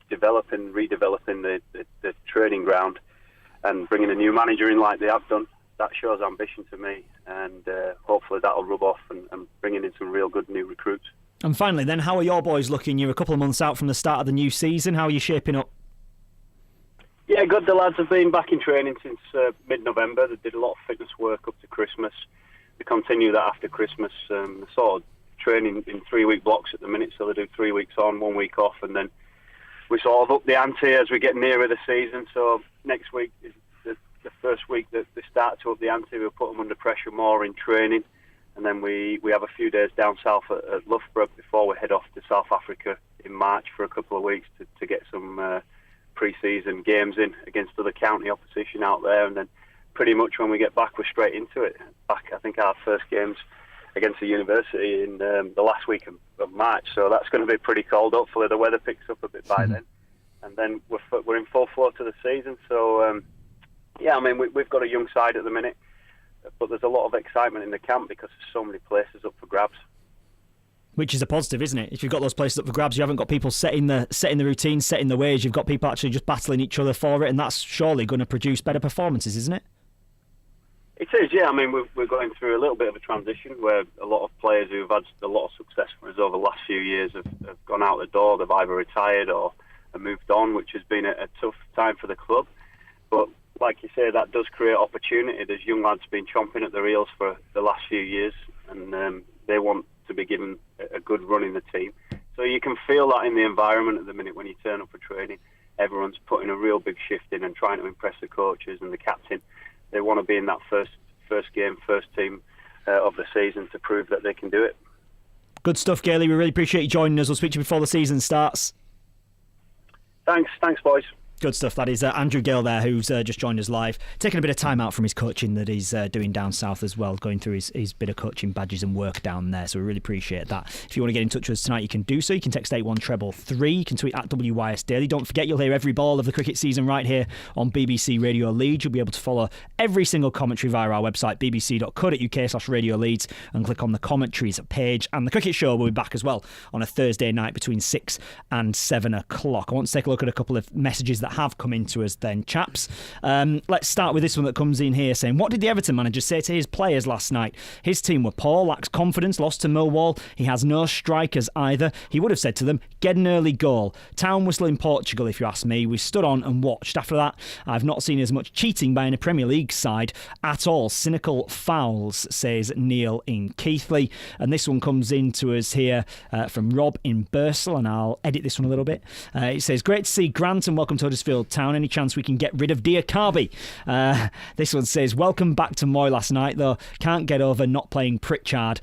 [SPEAKER 10] redeveloping the training ground and bringing a new manager in like they have done. That shows ambition to me, and hopefully that'll rub off and bringing in some real good new recruits.
[SPEAKER 3] And finally then, how are your boys looking? You're a couple of months out from the start of the new season. How are you shaping up?
[SPEAKER 10] Yeah, good. The lads have been back in training since mid-November. They did a lot of fitness work up to Christmas. They continue that after Christmas. Sort of training in 3-week blocks at the minute, so they do 3 weeks on, 1 week off, and then we sort of up the ante as we get nearer the season. So next week is the first week that they start to up the ante. We'll put them under pressure more in training, and then we have a few days down south at Loughborough before we head off to South Africa in March for a couple of weeks to get some pre-season games in against other county opposition out there, and then pretty much when we get back, we're straight into it. I think our first game's against the university in the last week of March, so that's going to be pretty cold. Hopefully the weather picks up a bit by then, and then we're in full flow to the season. So yeah, I mean we've got a young side at the minute, but there's a lot of excitement in the camp because there's so many places up for grabs.
[SPEAKER 3] Which is a positive, isn't it? If you've got those places up for grabs, you haven't got people setting the routine, setting the wage. You've got people actually just battling each other for it, and that's surely going to produce better performances, isn't it?
[SPEAKER 10] It is, yeah. I mean, we're going through a little bit of a transition where a lot of players who've had a lot of success for us over the last few years have gone out the door. They've either retired or have moved on, which has been a tough time for the club. But like you say, that does create opportunity. There's young lads been chomping at the heels for the last few years, and they want to be given a good run in the team. So you can feel that in the environment at the minute when you turn up for training. Everyone's putting a real big shift in and trying to impress the coaches and the captain. They want to be in that first game, first team of the season to prove that they can do it.
[SPEAKER 3] Good stuff, Gailey. We really appreciate you joining us. We'll speak to you before the season starts.
[SPEAKER 10] Thanks, boys.
[SPEAKER 3] Good stuff. That is Andrew Gill there, who's just joined us live, taking a bit of time out from his coaching that he's doing down south as well, going through his bit of coaching badges and work down there. So we really appreciate that. If you want to get in touch with us tonight, you can do so. You can text 81333. You can tweet at WYS Daily. Don't forget, you'll hear every ball of the cricket season right here on BBC Radio Leeds. You'll be able to follow every single commentary via our website, bbc.co.uk/Radio Leeds, and click on the commentaries page. And the cricket show will be back as well on a Thursday night between 6 and 7 o'clock. I want to take a look at a couple of messages that have come into us then, chaps. Let's start with this one that comes in here saying, what did the Everton manager say to his players last night? His team were poor, lacks confidence, lost to Millwall. He has no strikers either. He would have said to them, get an early goal. Town whistle in Portugal, if you ask me. We stood on and watched. After that, I've not seen as much cheating by a Premier League side at all. Cynical fouls, says Neil in Keighley. And this one comes in to us here from Rob in Bursell, and I'll edit this one a little bit. It says, great to see Grant and welcome to Huddersfield Town. Any chance we can get rid of Diakabi? This one says, welcome back to Moy last night, though can't get over not playing Pritchard.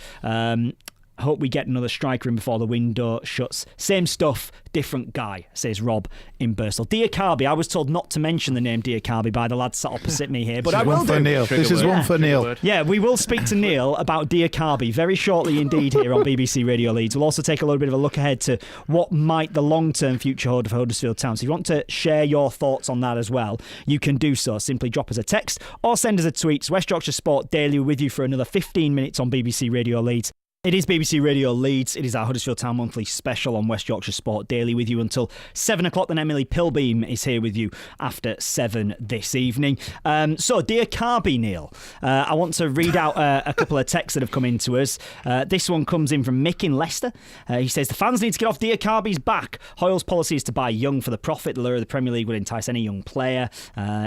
[SPEAKER 3] Hope we get another striker in before the window shuts. Same stuff, different guy, says Rob in Bursell. Diakabi, I was told not to mention the name Diakabi by the lad sat opposite me here, but I will do.
[SPEAKER 7] This is one for Neil.
[SPEAKER 3] Yeah, we will speak to Neil about Diakabi very shortly indeed here on BBC Radio Leeds. We'll also take a little bit of a look ahead to what might the long-term future hold for Huddersfield Town. So if you want to share your thoughts on that as well, you can do so. Simply drop us a text or send us a tweet. West Yorkshire Sport Daily with you for another 15 minutes on BBC Radio Leeds. It is BBC Radio Leeds. It is our Huddersfield Town Monthly special on West Yorkshire Sport Daily with you until 7 o'clock. Then Emily Pilbeam is here with you after 7 this evening. So, dear Carby, Neil, I want to read out a couple of texts that have come in to us. This one comes in from Mick in Leicester. He says, the fans need to get off Dear Carby's back. Hoyle's policy is to buy young for the profit. The lure of the Premier League would entice any young player.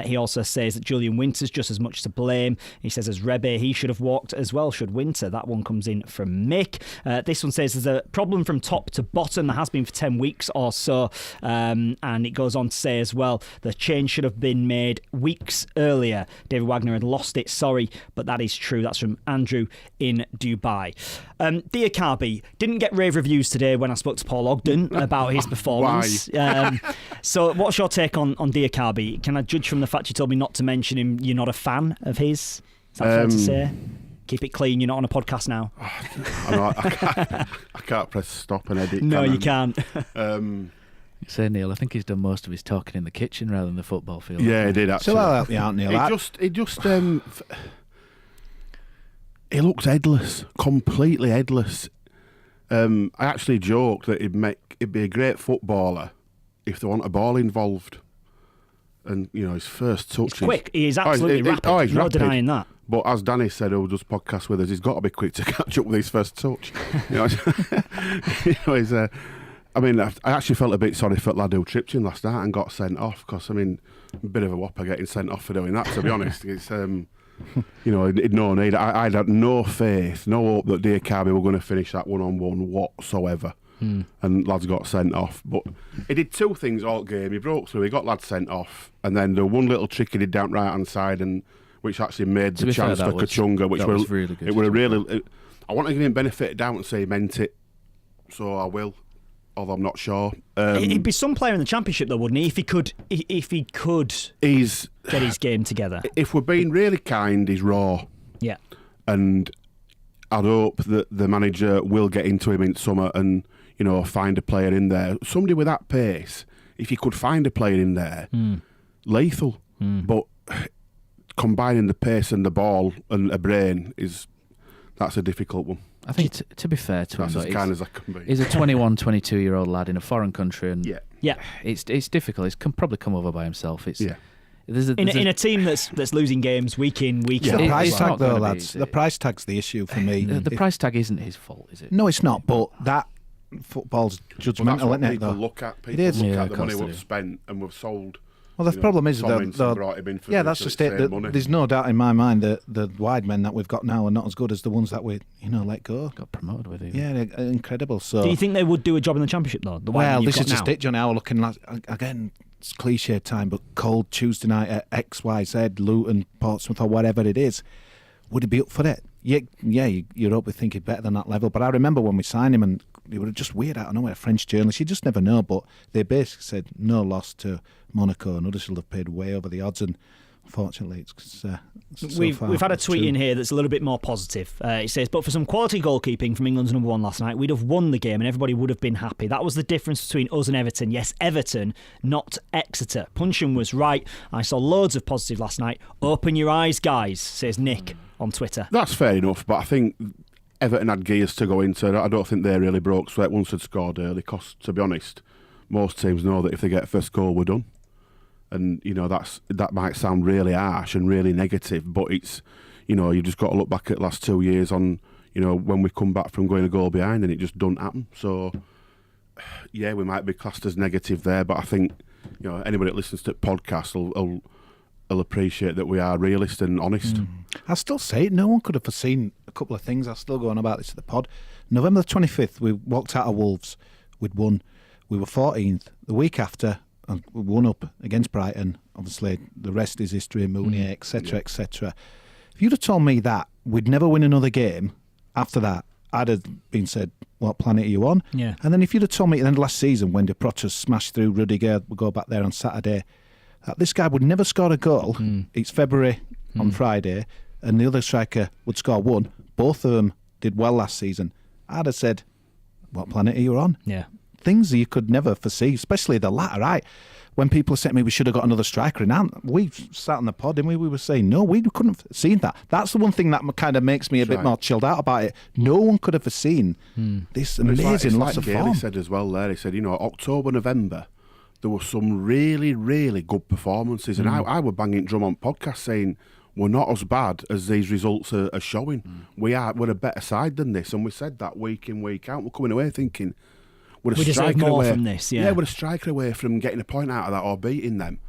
[SPEAKER 3] He also says that Julian Winter's just as much to blame. He says, as Rebe, he should have walked as well, should Winter. That one comes in from Mick. This one says there's a problem from top to bottom. There has been for 10 weeks or so. And it goes on to say as well, the change should have been made weeks earlier. David Wagner had lost it, sorry, but that is true. That's from Andrew in Dubai. Dear Carby, didn't get rave reviews today when I spoke to Paul Ogden about his performance. So what's your take on Dear Carby? Can I judge from the fact you told me not to mention him, you're not a fan of his? Is that fair to say? Keep it clean, you're not on a podcast now.
[SPEAKER 4] I can't press stop and edit.
[SPEAKER 3] No, you can't.
[SPEAKER 5] Say, Neil, I think he's done most of his talking in the kitchen rather than the football field.
[SPEAKER 4] Yeah, he did actually.
[SPEAKER 7] So I'll help you out, Neil.
[SPEAKER 4] He looks headless, completely headless. I actually joked that he'd be a great footballer if there wasn't a ball involved. And, you know, his first touch...
[SPEAKER 3] He's quick. He is absolutely rapid.
[SPEAKER 4] He's
[SPEAKER 3] no
[SPEAKER 4] rapid.
[SPEAKER 3] denying that.
[SPEAKER 4] But as Danny said, who does podcast with us, he's got to be quick to catch up with his first touch. I actually felt a bit sorry for the lad who tripped him last night and got sent off, because, a bit of a whopper getting sent off for doing that, to be honest. It's, no need. I had no faith, no hope that Dear Carby were going to finish that one-on-one whatsoever. And lads got sent off. But he did two things all game. He broke through, he got lads sent off, and then the one little trick he did down right hand side, and which actually made the chance for Kachunga, which was really good. It would have really. I want to give him benefit of doubt and say he meant it, so I will. Although I'm not sure.
[SPEAKER 3] He'd be some player in the Championship, though, wouldn't he? If he could get his game together.
[SPEAKER 4] If we're being really kind, he's raw.
[SPEAKER 3] Yeah.
[SPEAKER 4] And I'd hope that the manager will get into him in summer and, find a player in there. Somebody with that pace, if you could find a player in there, lethal. But combining the pace and the ball and a brain that's a difficult one.
[SPEAKER 5] I think to be fair to him,
[SPEAKER 4] that's as kind as I can be.
[SPEAKER 5] He's a 21, 22-year-old lad in a foreign country, and it's difficult. He's probably come over by himself. There's
[SPEAKER 3] in a team that's losing games week in, week out.
[SPEAKER 7] The price tag, though, lads. The price tag's the issue for me.
[SPEAKER 5] The price tag isn't his fault, is it?
[SPEAKER 7] No, it's not. But that football's judgmental, isn't it?
[SPEAKER 4] People look at. People look at the money we've spent and we've sold.
[SPEAKER 7] Well, the problem is
[SPEAKER 4] that's
[SPEAKER 7] just it. There's no doubt in my mind that the wide men that we've got now are not as good as the ones that we let go.
[SPEAKER 5] Got promoted with it.
[SPEAKER 7] Yeah, they're incredible. So,
[SPEAKER 3] do you think they would do a job in the Championship though?
[SPEAKER 7] This is just it, Johnny. I was looking again. It's cliche time, but cold Tuesday night at XYZ, Luton, Portsmouth, or whatever it is. Would he be up for it? Yeah, you'd hope we think he'd better than that level. But I remember when we signed him, and it was just weird out of nowhere. French journalists, you just never know. But they basically said no loss to Monaco, and Huddersfield have paid way over the odds. And unfortunately, it's
[SPEAKER 3] we've had a tweet in here that's a little bit more positive. It says, but for some quality goalkeeping from England's number one last night, we'd have won the game and everybody would have been happy. That was the difference between us and Everton. Yes, Everton, not Exeter. Punchin was right. I saw loads of positive last night. Open your eyes, guys, says Nick on Twitter.
[SPEAKER 4] That's fair enough, but I think Everton had gears to go into. I don't think they really broke sweat once they'd scored early, because, to be honest, most teams know that if they get a first goal, we're done. And, that might sound really harsh and really negative, but it's, you've just got to look back at the last 2 years on, when we come back from going a goal behind and it just doesn't happen. So, yeah, we might be classed as negative there, but I think, anybody that listens to the podcast will appreciate that we are realist and honest.
[SPEAKER 7] I still say it. No one could have foreseen a couple of things. I'll still go on about this at the pod. November the 25th, we walked out of Wolves. We'd won. We were 14th. The week after, we won up against Brighton. Obviously, the rest is history, Mooney, etc., etc. If you'd have told me that we'd never win another game after that, I'd have been said, what planet are you on?
[SPEAKER 3] Yeah.
[SPEAKER 7] And then if you'd have told me at the end of last season when De Protas smashed through Rudiger, we'll go back there on Saturday, that this guy would never score a goal. It's February on Friday, and the other striker would score one. Both of them did well last season. I'd have said, what planet are you on?
[SPEAKER 3] Yeah.
[SPEAKER 7] Things you could never foresee, especially the latter. when people said to me we should have got another striker in, we sat on the pod and we were saying no, we couldn't have seen that. That's the one thing that kind of makes me a bit more chilled out about it. No one could have foreseen this amazing loss of form.
[SPEAKER 4] He said as well there, he said, October, November, there were some really, really good performances. And I were banging drum on podcast saying, we're not as bad as these results are showing. We're a better side than this. And we said that week in, week out. We're coming away thinking, we
[SPEAKER 3] deserve more from this, yeah.
[SPEAKER 4] Yeah, we're a striker away from getting a point out of that or beating them.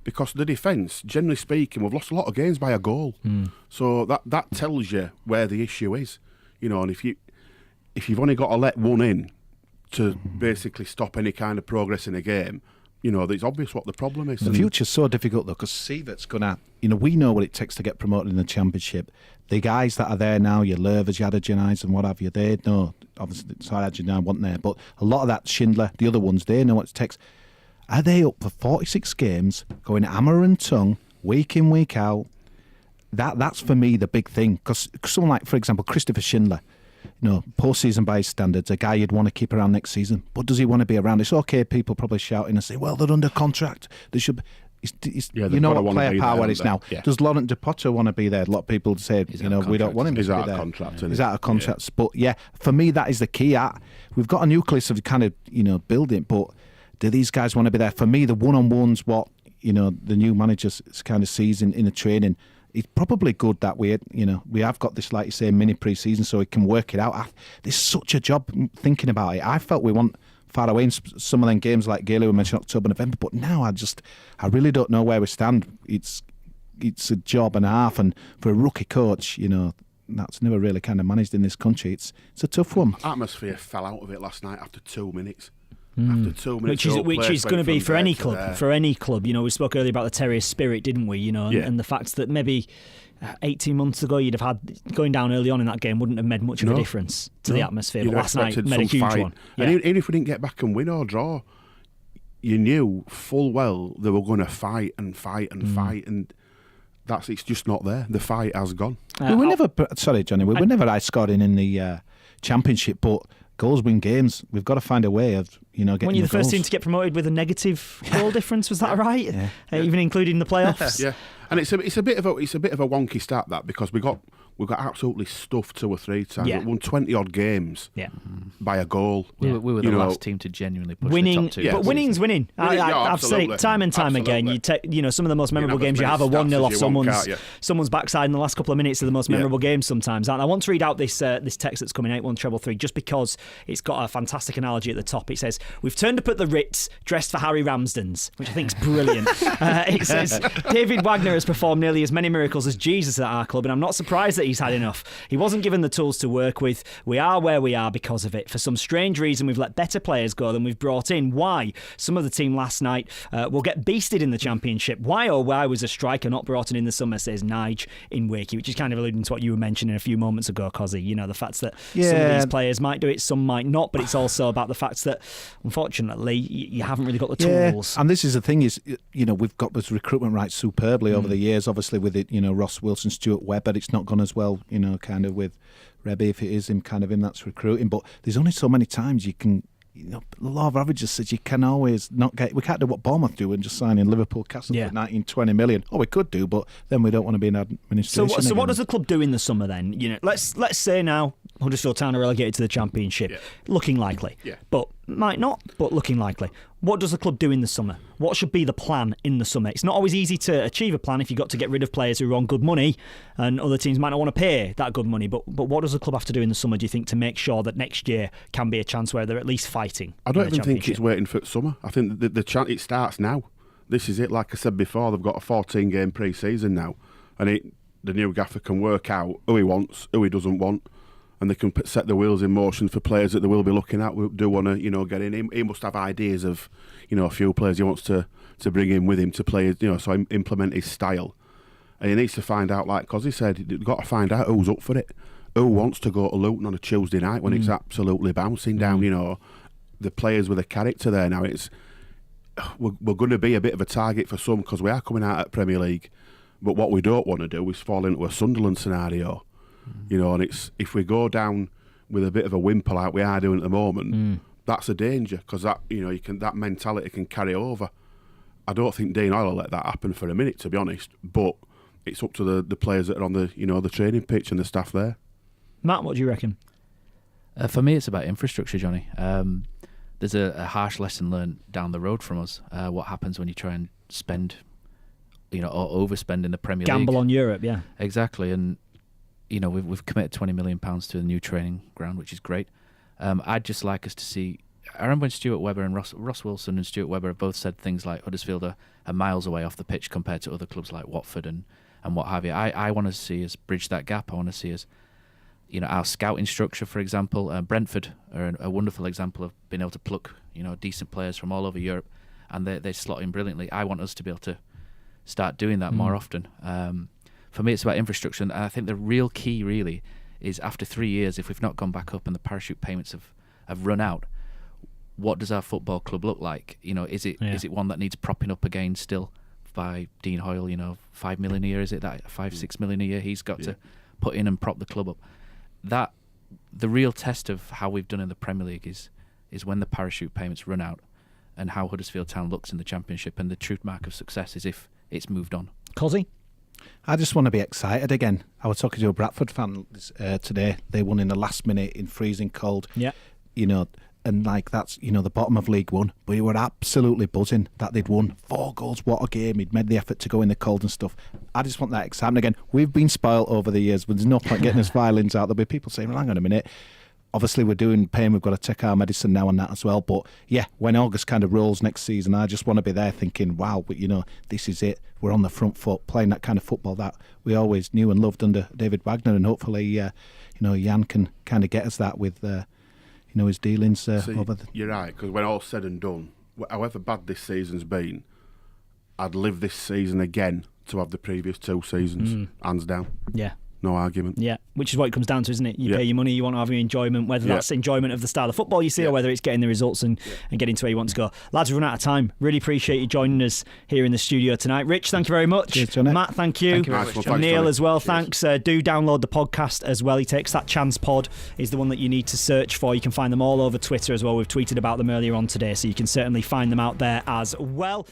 [SPEAKER 4] Because the defence, generally speaking, we've lost a lot of games by a goal. So that tells you where the issue is. And if you've only got to let one in to basically stop any kind of progress in a game, it's obvious what the problem is.
[SPEAKER 7] The future's so difficult, though, because Sievert's going to... we know what it takes to get promoted in the Championship. The guys that are there now, your Lervers, your Adjanides and what have you, they know... Obviously, sorry, Adjanide wasn't there, but a lot of that, Schindler, the other ones, they know what it takes. Are they up for 46 games, going hammer and tongue, week in, week out? That's, for me, the big thing. Because someone like, for example, Christopher Schindler... postseason by his standards, a guy you'd want to keep around next season. But does he want to be around? It's okay, people probably shouting and say, well, they're under contract. They should be. You know what player power is now. Yeah. Does Laurent Depoto want to be there? A lot of people say, we don't want him to be there. He's out of contract. He's out of contracts. But yeah, for me, that is the key. We've got a nucleus of kind of building, but do these guys want to be there? For me, the one-on-ones, what the new manager kind of sees in the training, it's probably good that we have got this, like you say, mini pre-season so we can work it out. There's such a job thinking about it. I felt we went far away in some of them games like Gailey we mentioned October, November, but now I really don't know where we stand. It's a job and a half, and for a rookie coach, that's never really kind of managed in this country. It's a tough one.
[SPEAKER 4] Atmosphere fell out of it last night after 2 minutes. After 2 minutes,
[SPEAKER 3] which is going to be for any club. For any club, we spoke earlier about the Terrier spirit, didn't we? And the fact that maybe 18 months ago you'd have had going down early on in that game wouldn't have made much of a difference to the atmosphere. But last night made a huge one. Yeah.
[SPEAKER 4] And even if we didn't get back and win or draw, you knew full well they were going to fight and fight and fight, and it's just not there. The fight has gone.
[SPEAKER 7] We were never. Sorry, Johnny. We were never high scoring in the Championship, but goals win games. We've got to find a way of getting
[SPEAKER 3] When you're the first
[SPEAKER 7] goals.
[SPEAKER 3] team to get promoted with a negative goal difference, was that right? Yeah. Even including the playoffs.
[SPEAKER 4] Yeah, and it's a bit of a wonky start that, because we got absolutely stuffed 2 or 3 times. We won 20 odd games by a goal.
[SPEAKER 5] We were the last team to genuinely push
[SPEAKER 3] winning,
[SPEAKER 5] the top 2.
[SPEAKER 3] But winning's winning. I've said it time and time again. You take some of the most memorable games you have are 1-0 off someone's backside in the last couple of minutes of the most memorable games sometimes. And I want to read out this text that's coming 81333 just because it's got a fantastic analogy at the top. It says, we've turned up at the Ritz dressed for Harry Ramsden's, which I think is brilliant. It says, David Wagner has performed nearly as many miracles as Jesus at our club, and I'm not surprised that he's had enough. He wasn't given the tools to work with. We are where we are because of it. For some strange reason, we've let better players go than we've brought in. Why? Some of the team last night will get beasted in the Championship. Why was a striker not brought in the summer, says Nige in Wakey, which is kind of alluding to what you were mentioning a few moments ago, Kosi. The fact that some of these players might do it, some might not, but it's also about the fact that, unfortunately, you haven't really got the tools.
[SPEAKER 7] And this is the thing is, we've got this recruitment right superbly over the years, obviously with it, Ross Wilson, Stuart Webber, it's not gone as well, kind of with Rebbe, if it is him that's recruiting, but there's only so many times you can, the law of averages says you can always not get, we can't do what Bournemouth do and just sign in Liverpool Castle for 19-20 million. We could do, but then we don't want to be in administration.
[SPEAKER 3] So what does the club do in the summer then? Let's say now Huddersfield Town are relegated to the Championship, looking likely, but might not, but looking likely. What does the club do in the summer? What should be the plan in the summer? It's not always easy to achieve a plan if you've got to get rid of players who are on good money, and other teams might not want to pay that good money. But what does the club have to do in the summer, do you think, to make sure that next year can be a chance where they're at least fighting?
[SPEAKER 4] I don't even think it's waiting for summer. I think the chance, it starts now. This is it. Like I said before, they've got a 14-game pre-season now, and the new gaffer can work out who he wants, who he doesn't want, and they can set the wheels in motion for players that they will be looking at. We do want to, get in. He must have ideas of, a few players he wants to bring in with him to play, so implement his style. And he needs to find out, like Kosi said, you've got to find out who's up for it. Who wants to go to Luton on a Tuesday night when it's absolutely bouncing down, the players with a character there now. We're going to be a bit of a target for some because we are coming out at Premier League. But what we don't want to do is fall into a Sunderland scenario. And it's, if we go down with a bit of a wimple like we are doing at the moment, that's a danger, because that that mentality can carry over. I don't think Dean Hoyle will let that happen for a minute, to be honest. But it's up to the players that are on the training pitch and the staff there.
[SPEAKER 3] Matt, what do you reckon?
[SPEAKER 5] For me, it's about infrastructure, Johnny. There's a harsh lesson learned down the road from us. What happens when you try and spend, or overspend in the Premier League?
[SPEAKER 3] Gamble on Europe, yeah.
[SPEAKER 5] Exactly, and we've committed £20 million to the new training ground, which is great. I'd just like us to see. I remember when Stuart Webber and Ross Wilson and Stuart Webber have both said things like Huddersfield are miles away off the pitch compared to other clubs like Watford and what have you. I want to see us bridge that gap. I want to see us, our scouting structure, for example. Brentford are a wonderful example of being able to pluck, decent players from all over Europe, and they slot in brilliantly. I want us to be able to start doing that more often. For me, it's about infrastructure, and I think the real key really is after 3 years, if we've not gone back up and the parachute payments have run out, what does our football club look like? Is it one that needs propping up again still by Dean Hoyle? $5 million a year, is it that $5-6 million a year he's got to put in and prop the club up? That the real test of how we've done in the Premier League is when the parachute payments run out, and how Huddersfield Town looks in the Championship. And the true mark of success is if it's moved on.
[SPEAKER 3] Kosi?
[SPEAKER 7] I just want to be excited again. I was talking to a Bradford fan today. They won in the last minute in freezing cold.
[SPEAKER 3] Yeah.
[SPEAKER 7] And that's, the bottom of League One. We were absolutely buzzing that they'd won 4 goals. What a game. He'd made the effort to go in the cold and stuff. I just want that excitement again. We've been spoiled over the years. There's no point getting us violins out. There'll be people saying, well, hang on a minute. Obviously, we're doing pain. We've got to take our medicine now and that as well. But yeah, when August kind of rolls next season, I just want to be there thinking, wow, but this is it. We're on the front foot playing that kind of football that we always knew and loved under David Wagner. And hopefully, Jan can kind of get us that with his dealings over the...
[SPEAKER 4] You're right, because when all's said and done, however bad this season's been, I'd live this season again to have the previous 2 seasons, hands down.
[SPEAKER 3] Yeah.
[SPEAKER 4] No argument.
[SPEAKER 3] Yeah, which is what it comes down to, isn't it? You pay your money, you want to have your enjoyment, whether that's enjoyment of the style of football you see or whether it's getting the results and getting to where you want to go. Lads, we've run out of time. Really appreciate you joining us here in the studio tonight. Rich, thank you very much.
[SPEAKER 7] Cheers,
[SPEAKER 3] Matt, thank you.
[SPEAKER 5] Thank you very much,
[SPEAKER 3] Neil as well,
[SPEAKER 4] Cheers.
[SPEAKER 3] thanks. Do download the podcast as well. He takes that Chance Pod is the one that you need to search for. You can find them all over Twitter as well. We've tweeted about them earlier on today, so you can certainly find them out there as well.